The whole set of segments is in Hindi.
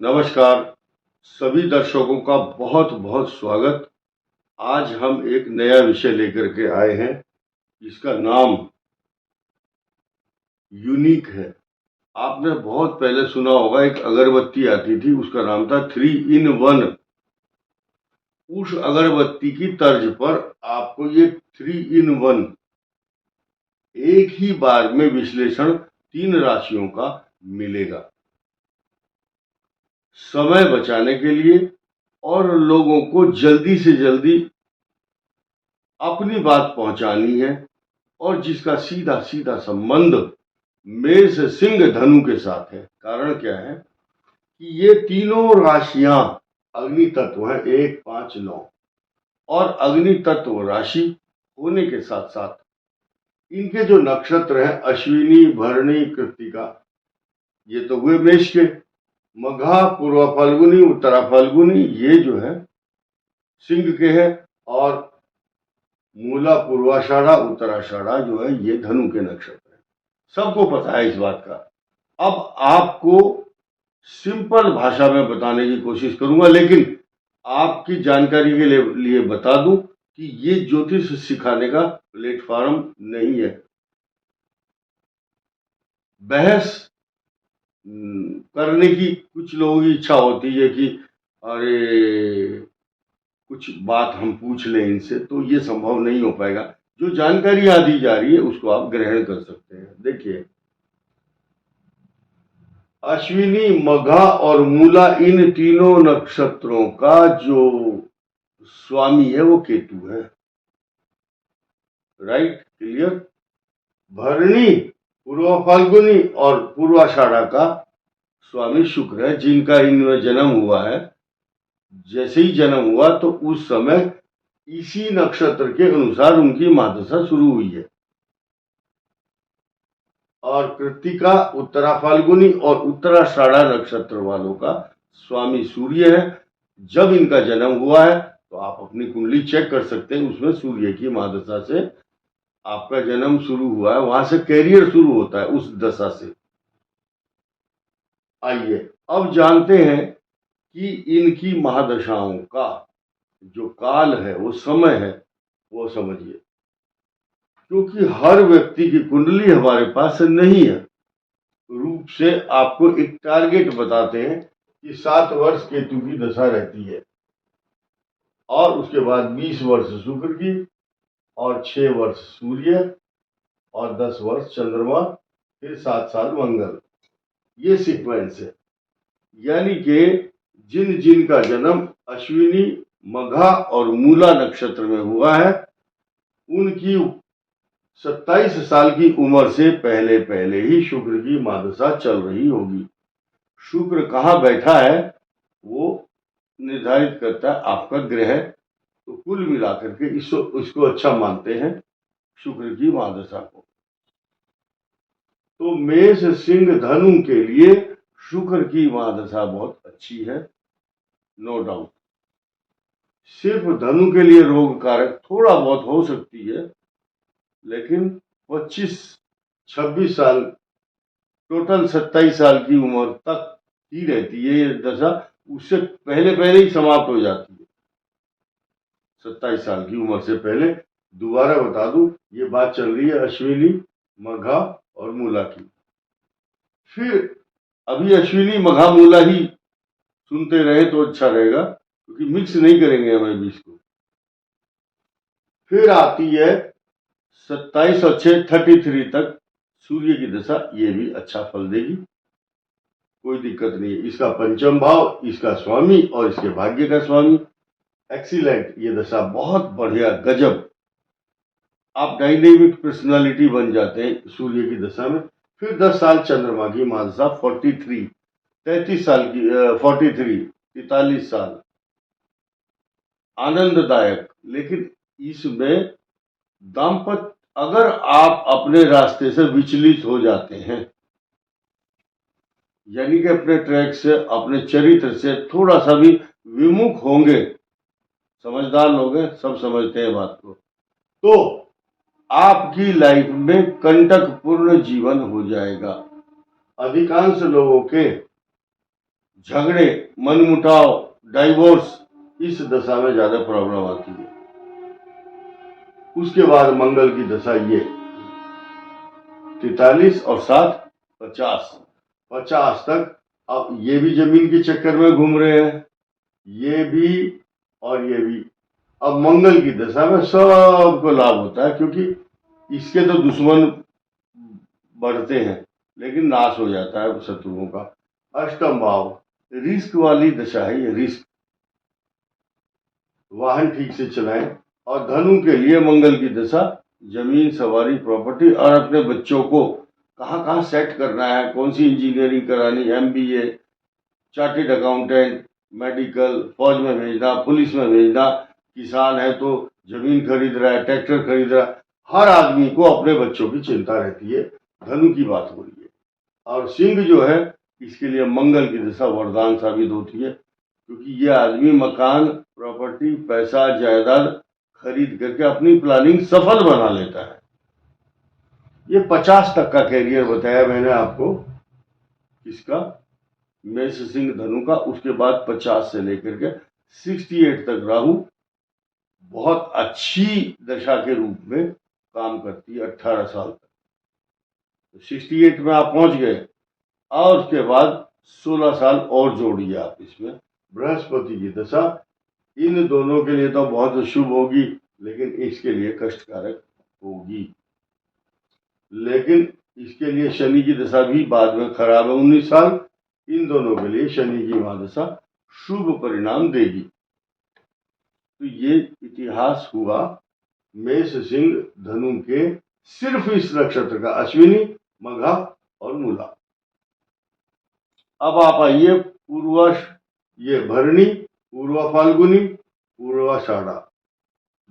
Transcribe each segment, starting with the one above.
नमस्कार। सभी दर्शकों का बहुत बहुत स्वागत। आज हम एक नया विषय लेकर के आए हैं जिसका नाम यूनिक है। आपने बहुत पहले सुना होगा, एक अगरबत्ती आती थी, उसका नाम था 3 in 1। उस अगरबत्ती की तर्ज पर आपको ये 3 in 1 एक ही बार में विश्लेषण 3 राशियों का मिलेगा। समय बचाने के लिए और लोगों को जल्दी से जल्दी अपनी बात पहुंचानी है, और जिसका सीधा सीधा संबंध मेष सिंह धनु के साथ है। कारण क्या है कि ये तीनों राशियां अग्नि तत्व है, 1, 5, 9, और अग्नि तत्व राशि होने के साथ साथ इनके जो नक्षत्र हैं अश्विनी, भरणी, कृत्तिका, ये तो हुए मेष के। मघा, पूर्वा फाल्गुनी, उत्तरा फाल्गुनी, ये जो है सिंह के हैं। और मूला, पूर्वाषाढ़ा, उत्तराषाढ़ा जो है ये धनु के नक्षत्र हैं। सबको पता है इस बात का। अब आपको सिंपल भाषा में बताने की कोशिश करूंगा, लेकिन आपकी जानकारी के लिए बता दूं कि ये ज्योतिष सिखाने का प्लेटफॉर्म नहीं है। बहस करने की कुछ लोगों की इच्छा होती है कि अरे कुछ बात हम पूछ लें इनसे, तो ये संभव नहीं हो पाएगा। जो जानकारी यहाँ दी जा रही है उसको आप ग्रहण कर सकते हैं। देखिए, अश्विनी, मघा और मूला, इन तीनों नक्षत्रों का जो स्वामी है वो केतु है। Right, clear. भरणी, पूर्वा फाल्गुनी और पूर्वाषाढ़ा का स्वामी शुक्र है, जिनका इनमें जन्म हुआ है। जैसे ही जन्म हुआ तो उस समय इसी नक्षत्र के अनुसार उनकी महादशा शुरू हुई है। और कृत्तिका, उत्तरा फाल्गुनी और उत्तराषाढ़ा नक्षत्र वालों का स्वामी सूर्य है। जब इनका जन्म हुआ है तो आप अपनी कुंडली चेक कर सकते हैं, उसमें सूर्य की महादशा से आपका जन्म शुरू हुआ है, वहां से कैरियर शुरू होता है उस दशा से। आइए अब जानते हैं कि इनकी महादशाओं का जो काल है, वो समय है, वो समझिए। क्योंकि हर व्यक्ति की कुंडली हमारे पास नहीं है, रूप से आपको एक टारगेट बताते हैं कि 7 वर्ष केतु की दशा रहती है, और उसके बाद 20 वर्ष शुक्र की, और 6 वर्ष सूर्य, और 10 वर्ष चंद्रमा, फिर 7 साल मंगल। ये सीक्वेंस है। यानी कि जिन जिन का जन्म अश्विनी, मघा और मूला नक्षत्र में हुआ है, उनकी 27 साल की उम्र से पहले पहले ही शुक्र की महादशा चल रही होगी। शुक्र कहाँ बैठा है वो निर्धारित करता है आपका ग्रह। तो कुल मिलाकर के इसको अच्छा मानते हैं शुक्र की महादशा को। तो मेष, सिंह, धनु के लिए शुक्र की महादशा बहुत अच्छी है, नो डाउट। सिर्फ धनु के लिए रोग कारक थोड़ा बहुत हो सकती है, लेकिन 25-26 साल, टोटल 27 साल की उम्र तक ही रहती है ये दशा। उससे पहले पहले ही समाप्त हो जाती है, 27 साल की उम्र से पहले। दोबारा बता दूं, ये बात चल रही है अश्विनी, मघा और मूला की। फिर अभी अश्विनी, मघा, मूला ही सुनते रहे तो अच्छा रहेगा, क्योंकि मिक्स नहीं करेंगे हमें बीच को। फिर आती है 27 और 6 33 तक सूर्य की दशा, ये भी अच्छा फल देगी, कोई दिक्कत नहीं है। इसका पंचम भाव, इसका स्वामी और इसके भाग्य का स्वामी, एक्सीलेंट। ये दशा बहुत बढ़िया, गजब। आप डायनेमिक पर्सनालिटी बन जाते हैं सूर्य की दशा में। फिर 10 साल चंद्रमा की महादशा, 43 साल की 43 साल, आनंददायक। लेकिन इसमें दाम्पत्य, अगर आप अपने रास्ते से विचलित हो जाते हैं, यानी कि अपने ट्रैक से, अपने चरित्र से थोड़ा सा भी विमुख होंगे, समझदार लोग हैं, सब समझते हैं बात को, तो आपकी लाइफ में कंटकपूर्ण जीवन हो जाएगा। अधिकांश लोगों के झगड़े, मनमुटाव, डाइवोर्स, इस दशा में ज्यादा प्रॉब्लम आती है। उसके बाद मंगल की दशा ये 43 और 7 50, 50 तक अब ये भी जमीन के चक्कर में घूम रहे हैं, ये भी और ये भी। अब मंगल की दशा में सबको लाभ होता है, क्योंकि इसके तो दुश्मन बढ़ते हैं लेकिन नाश हो जाता है शत्रुओं का। अष्टम भाव रिस्क वाली दशा है ये, रिस्क, वाहन ठीक से चलाएं। और धनु के लिए मंगल की दशा जमीन, सवारी, प्रॉपर्टी और अपने बच्चों को कहाँ कहाँ सेट करना है, कौन सी इंजीनियरिंग करानी, एमबीए, चार्टेड अकाउंटेंट, मेडिकल, फौज में भेजना, पुलिस में भेजना, किसान है तो जमीन खरीद रहा है, ट्रैक्टर खरीद रहा है, हर आदमी को अपने बच्चों की चिंता रहती है। धनु की बात हो रही है। और सिंह जो है, इसके लिए मंगल की दशा वरदान साबित होती है, क्योंकि ये आदमी मकान, प्रॉपर्टी, पैसा, जायदाद खरीद करके अपनी प्लानिंग सफल बना लेता है। ये 50 तक का कैरियर बताया मैंने आपको, इसका मेष सिंह धनु का। उसके बाद 50 से लेकर के 68 तक राहु बहुत अच्छी दशा के रूप में काम करती है, 18 साल तक। तो 68 में आप पहुंच गए, और उसके बाद 16 साल और जोड़िए आप इसमें। बृहस्पति की दशा इन दोनों के लिए तो बहुत शुभ होगी, लेकिन इसके लिए कष्टकारक होगी। लेकिन इसके लिए शनि की दशा भी बाद में खराब है, 19 साल। इन दोनों के लिए शनि की महादशा शुभ परिणाम देगी। तो ये इतिहास हुआ मेष सिंह धनु के, सिर्फ इस नक्षत्र का, अश्विनी, मघा और मूला। अब आप आइए पूर्वा, ये भरणी, पूर्वा फाल्गुनी, पूर्वाषाढ़ा।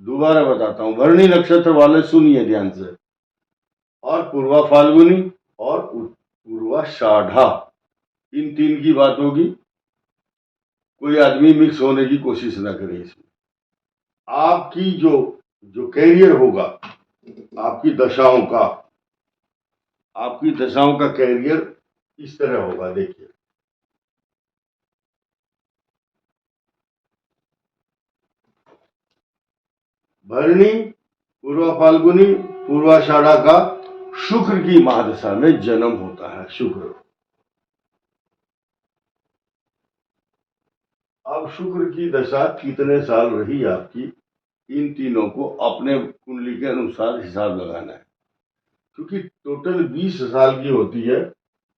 दोबारा बताता हूं, भरणी नक्षत्र वाले सुनिए ध्यान से, और पूर्वा फाल्गुनी और पूर्वाषाढ़ा, इन तीन की बात होगी। कोई आदमी मिक्स होने की कोशिश ना करे इसमें। आपकी जो कैरियर होगा, आपकी दशाओं का कैरियर इस तरह होगा। देखिए, भरणी, पूर्वा फाल्गुनी, पूर्वाषाढ़ा का शुक्र की महादशा में जन्म होता है। शुक्र, अब शुक्र की दशा कितने साल रही आपकी, इन तीनों को अपने कुंडली के अनुसार हिसाब लगाना है, क्योंकि टोटल 20 साल की होती है।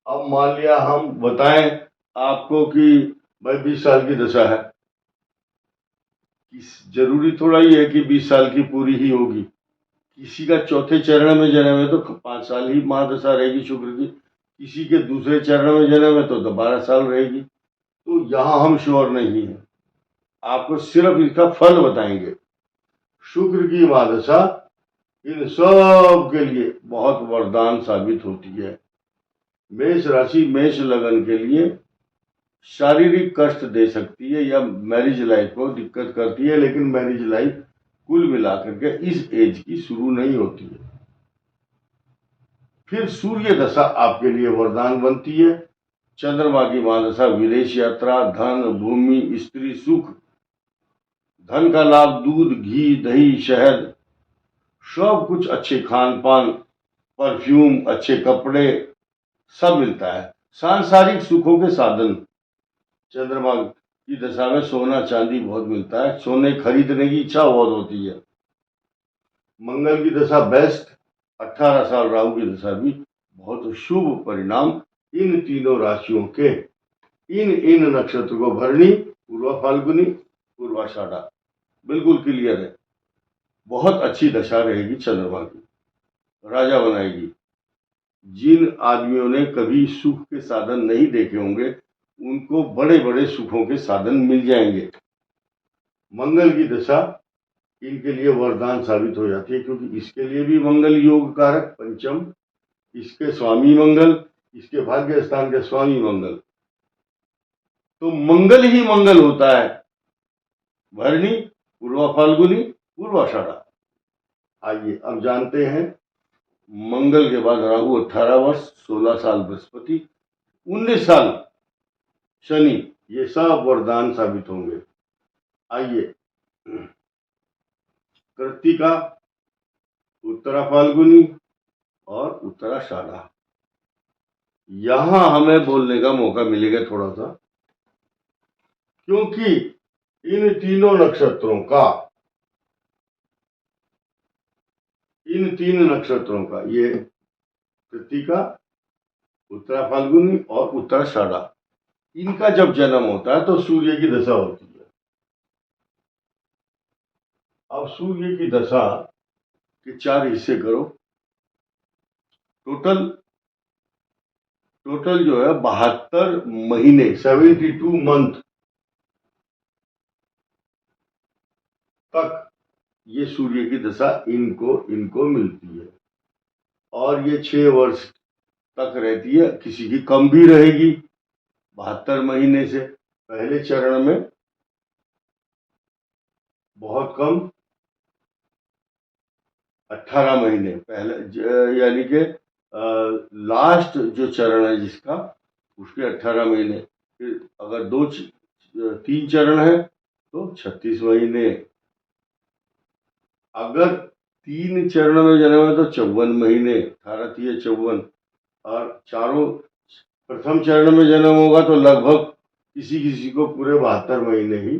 अब मान लिया हम बताएं आपको कि भाई 20 साल की दशा है, जरूरी थोड़ा ही है कि 20 साल की पूरी ही होगी। किसी का चौथे चरण में जन्म है तो 5 साल ही महादशा रहेगी शुक्र की, किसी के दूसरे चरण में जन्म है तो 12 साल रहेगी। तो यहां हम श्योर नहीं है, आपको सिर्फ इसका फल बताएंगे। शुक्र की महादशा इन सब के लिए बहुत वरदान साबित होती है। मेष राशि, मेष लगन के लिए शारीरिक कष्ट दे सकती है या मैरिज लाइफ को दिक्कत करती है, लेकिन मैरिज लाइफ कुल मिलाकर के इस एज की शुरू नहीं होती है। फिर सूर्य दशा आपके लिए वरदान बनती है। चंद्रमा की महादशा विदेश यात्रा, धन, भूमि, स्त्री सुख, धन का लाभ, दूध, घी, दही, शहद, सब कुछ, अच्छे खान पान, परफ्यूम, अच्छे कपड़े, सब मिलता है। सांसारिक सुखों के साधन, चंद्रमा की दशा में सोना चांदी बहुत मिलता है, सोने खरीदने की इच्छा बहुत होती है। मंगल की दशा बेस्ट, 18 साल राहु की दशा भी बहुत शुभ परिणाम इन तीनों राशियों के, इन नक्षत्र को, भरणी, पूर्वा फाल्गुनी, पूर्वाषाढ़ा, बिल्कुल क्लियर है। बहुत अच्छी दशा रहेगी चंद्रमा की, राजा बनाएगी। जिन आदमियों ने कभी सुख के साधन नहीं देखे होंगे, उनको बड़े बड़े सुखों के साधन मिल जाएंगे। मंगल की दशा इनके लिए वरदान साबित हो जाती है, क्योंकि इसके लिए भी मंगल योग कारक पंचम, इसके स्वामी मंगल, इसके भाग्य स्थान के स्वामी मंगल, तो मंगल ही मंगल होता है। भरणी, पूर्वा फाल्गुनी, पूर्वाषाढ़ा। आइए अब जानते हैं, मंगल के बाद राहु 18 वर्ष, 16 साल बृहस्पति, 19 साल शनि, ये सब वरदान साबित होंगे। आइए, कृत्तिका, उत्तरा फाल्गुनी और उत्तराषाढ़ा, यहां हमें बोलने का मौका मिलेगा थोड़ा सा, क्योंकि इन तीनों नक्षत्रों का, इन तीन नक्षत्रों का, ये कृत्तिका, उत्तरा फाल्गुनी और उत्तराषाढ़ा, इनका जब जन्म होता है तो सूर्य की दशा होती है। अब सूर्य की दशा के 4 हिस्से करो, टोटल जो है 72 महीने, 72 मंथ तक ये सूर्य की दशा इनको मिलती है, और ये 6 वर्ष तक रहती है, किसी की कम भी रहेगी। 72 महीने से पहले चरण में बहुत कम 18 महीने पहले, यानी कि लास्ट जो चरण है जिसका, उसके 18 महीने, फिर अगर 3 चरण है तो 36 महीने, अगर 3 चरण में जन्म है तो 54 महीने, 18 54, और चारों प्रथम चरण में जन्म होगा तो लगभग किसी को पूरे 72 महीने ही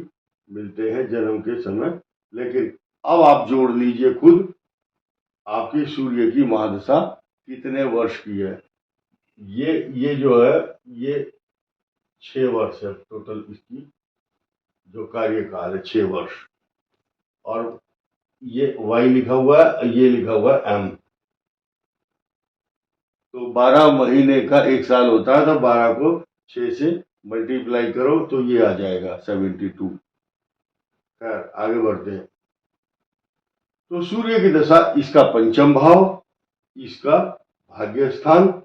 मिलते हैं जन्म के समय। लेकिन अब आप जोड़ लीजिए खुद, आपकी सूर्य की महादशा कितने वर्ष की है। ये जो है, ये 6 वर्ष है टोटल, इसकी जो कार्यकाल है 6 वर्ष, और ये वाई लिखा हुआ है, ये लिखा हुआ है एम, तो 12 महीने का 1 साल होता है, तो 12 को 6 से मल्टीप्लाई करो तो ये आ जाएगा 72। खैर आगे बढ़ते हैं। तो सूर्य की दशा, इसका पंचम भाव, इसका भाग्य स्थान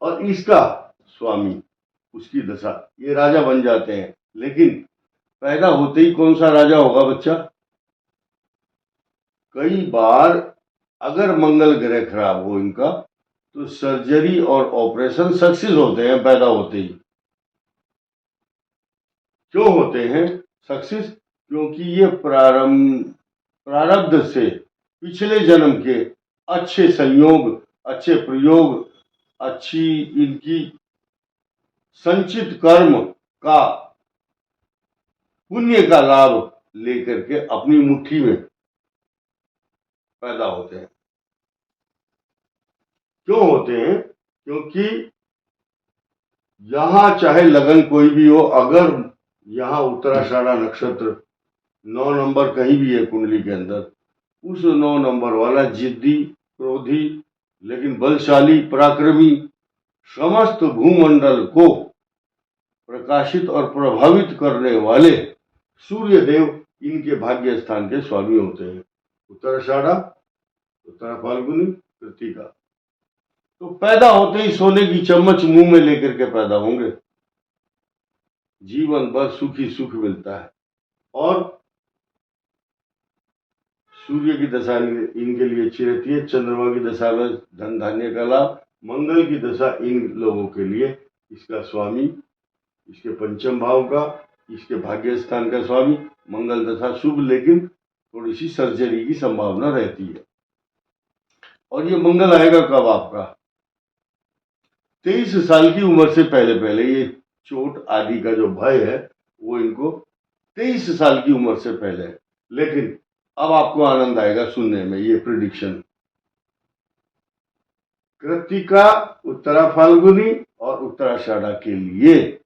और इसका स्वामी, उसकी दशा, ये राजा बन जाते हैं। लेकिन पैदा होते ही कौन सा राजा होगा बच्चा? कई बार अगर मंगल ग्रह खराब हो इनका, तो सर्जरी और ऑपरेशन सक्सेस होते हैं पैदा होते ही। क्यों होते हैं सक्सेस? क्योंकि ये प्रारब्ध से, पिछले जन्म के अच्छे संयोग, अच्छे प्रयोग, अच्छी इनकी संचित कर्म का, पुण्य का लाभ लेकर के अपनी मुट्ठी में पैदा होते हैं। क्यों होते हैं? क्योंकि यहां चाहे लगन कोई भी हो, अगर यहां उत्तराषाढ़ा नक्षत्र 9 नंबर कहीं भी है कुंडली के अंदर, उस 9 नंबर वाला जिद्दी, क्रोधी, लेकिन बलशाली, पराक्रमी, समस्त भूमंडल को प्रकाशित और प्रभावित करने वाले सूर्य देव इनके भाग्य स्थान के स्वामी होते हैं। उत्तराषाढ़ा, उत्तरा फाल्गुनी, कृत्तिका, तो पैदा होते ही सोने की चम्मच मुंह में लेकर के पैदा होंगे, जीवन भर सुखी सुख मिलता है। और सूर्य की दशा इनके लिए अच्छी रहती है, चंद्रमा की दशा में धन धान्य का लाभ, मंगल की दशा इन लोगों के लिए, इसका स्वामी, इसके पंचम भाव का, इसके भाग्य स्थान का स्वामी, मंगल दशा शुभ, लेकिन थोड़ी सी सर्जरी की संभावना रहती है। और ये मंगल आएगा कब आपका? 23 साल की उम्र से पहले ये चोट आदि का जो भय है वो इनको 23 साल की उम्र से पहले है। लेकिन अब आपको आनंद आएगा सुनने में ये प्रिडिक्शन। कृत्तिका, उत्तरा फाल्गुनी और उत्तराषाढ़ा के लिए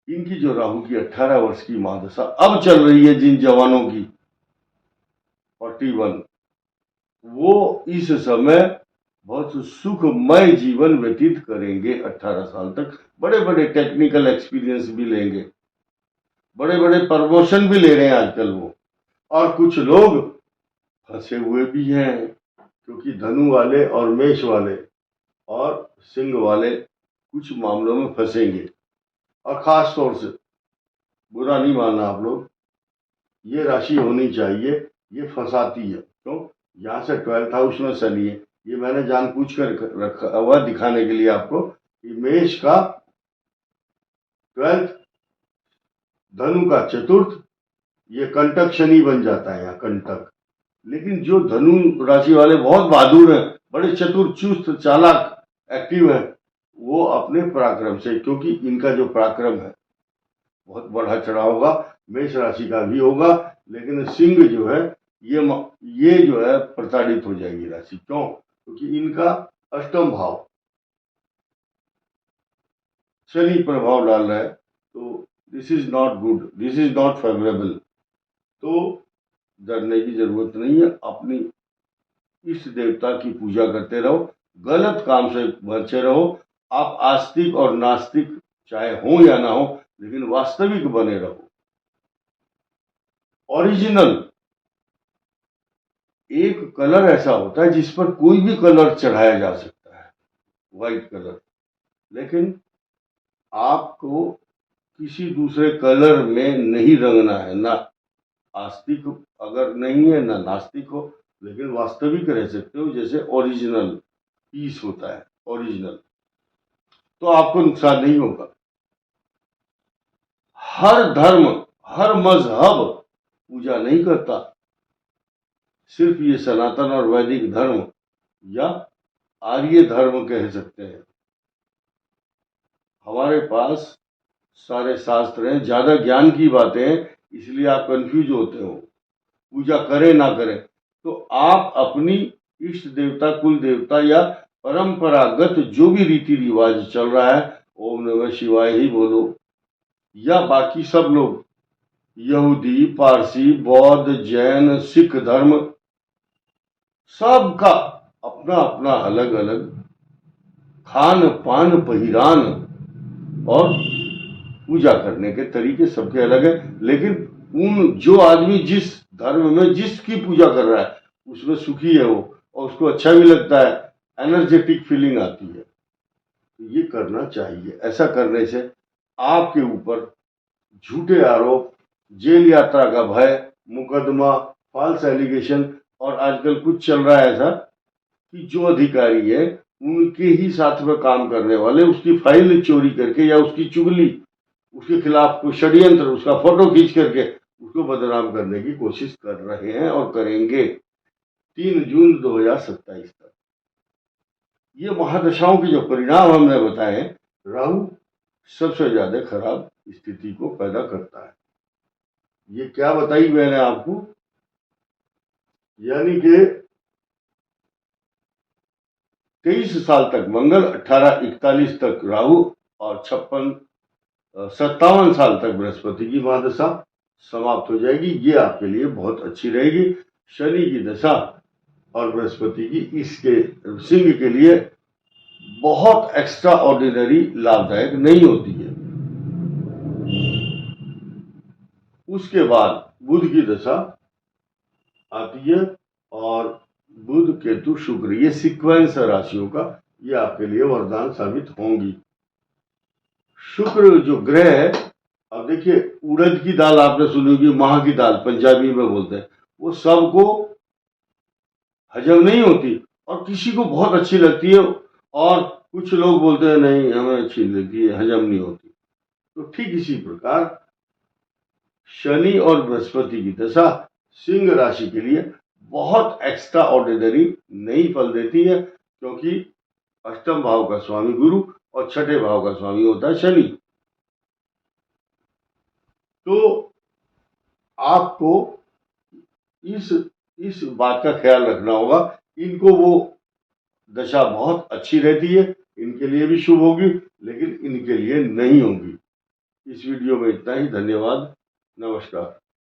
इनकी जो राहु की 18 वर्ष की महादशा अब चल रही है, जिन जवानों की 41, वो इस समय बहुत सुखमय जीवन व्यतीत करेंगे 18 साल तक। बड़े बड़े टेक्निकल एक्सपीरियंस भी लेंगे, बड़े बड़े प्रमोशन भी ले रहे हैं आजकल वो। और कुछ लोग फंसे हुए भी हैं, क्योंकि धनु वाले और मेष वाले और सिंह वाले कुछ मामलों में फंसेंगे। और खास तौर से बुरा नहीं मानना आप लोग, ये राशि होनी चाहिए, ये फंसाती है। तो यहाँ से 12th हाउस में शनि है, ये मैंने जानबूझकर रखा हुआ दिखाने के लिए आपको कि मेष का ट्वेल्थ, धनु का चतुर्थ, ये कंटक शनि बन जाता है यहाँ कंटक। लेकिन जो धनु राशि वाले बहुत बहादुर हैं, बड़े चतुर, चुस्त, चालाक, एक्टिव हैं, वो अपने पराक्रम से, क्योंकि इनका जो पराक्रम है बहुत बढ़ा चढ़ा होगा, मेष राशि का भी होगा, लेकिन सिंह जो है ये जो है प्रताड़ित हो जाएगी राशि। क्यों? क्योंकि इनका अष्टम भाव शनि प्रभाव डाल रहा है, तो this is not good, this is not favourable. तो डरने की जरूरत नहीं है, अपनी इष्ट देवता की पूजा करते रहो, गलत काम से बचे रहो। आप आस्तिक और नास्तिक चाहे हो या ना हो, लेकिन वास्तविक बने रहो, ओरिजिनल। एक कलर ऐसा होता है जिस पर कोई भी कलर चढ़ाया जा सकता है, व्हाइट कलर, लेकिन आपको किसी दूसरे कलर में नहीं रंगना है। ना आस्तिक अगर नहीं है, ना नास्तिक हो, लेकिन वास्तविक रह सकते हो, जैसे ओरिजिनल पीस होता है, ओरिजिनल, तो आपको नुकसान नहीं होगा। हर धर्म, हर मजहब पूजा नहीं करता, सिर्फ ये सनातन और वैदिक धर्म या आर्य धर्म कह सकते हैं। हमारे पास सारे शास्त्र हैं, ज्यादा ज्ञान की बातें हैं, इसलिए आप कंफ्यूज होते हो। पूजा करें ना करें, तो आप अपनी इष्ट देवता, कुल देवता या परंपरागत जो भी रीति रिवाज चल रहा है, ओम नमः शिवाय ही बोलो, या बाकी सब लोग यहूदी, पारसी, बौद्ध, जैन, सिख धर्म, सबका अपना अपना अलग अलग खान पान, पहिरान और पूजा करने के तरीके सबके अलग है। लेकिन जो आदमी जिस धर्म में जिसकी पूजा कर रहा है उसमें सुखी है वो, और उसको अच्छा भी लगता है, एनर्जेटिक फीलिंग आती है, तो ये करना चाहिए। ऐसा करने से आपके ऊपर झूठे आरोप, जेल यात्रा का भय, मुकदमा, फॉल्स एलिगेशन, और आजकल कुछ चल रहा है ऐसा कि जो अधिकारी है उनके ही साथ में काम करने वाले उसकी फाइल चोरी करके या उसकी चुगली, उसके खिलाफ कोई षड्यंत्र, उसका फोटो खींच करके उसको बदनाम करने की कोशिश कर रहे हैं और करेंगे 3 जून 2027 तक। ये महादशाओं के जो परिणाम हमने बताए, राहु सबसे ज्यादा खराब स्थिति को पैदा करता है। ये क्या बताई मैंने आपको, यानी कि 23 साल तक मंगल, 1841 तक राहु, और 57 साल तक बृहस्पति की महादशा समाप्त हो जाएगी। ये आपके लिए बहुत अच्छी रहेगी। शनि की दशा और बृहस्पति की इसके सिंह के लिए बहुत एक्स्ट्रा ऑर्डिनरी लाभदायक नहीं होती है। उसके बाद बुध की दशा आती है, और बुध, केतु, शुक्र, ये सीक्वेंस राशियों का, ये आपके लिए वरदान साबित होंगी। शुक्र जो ग्रह है, अब देखिए उड़द की दाल आपने सुनी होगी, माह की दाल पंजाबी में बोलते हैं, वो सबको हजम नहीं होती, और किसी को बहुत अच्छी लगती है, और कुछ लोग बोलते हैं नहीं हमें अच्छी लगती है, हजम नहीं होती। तो ठीक इसी प्रकार शनि और बृहस्पति की दशा सिंह राशि के लिए बहुत एक्स्ट्रा ऑर्डिनरी नहीं फल देती है, क्योंकि अष्टम भाव का स्वामी गुरु और छठे भाव का स्वामी होता है शनि। तो आपको इस बात का ख्याल रखना होगा, इनको वो दशा बहुत अच्छी रहती है, इनके लिए भी शुभ होगी, लेकिन इनके लिए नहीं होगी। इस वीडियो में इतना ही, धन्यवाद, नमस्कार।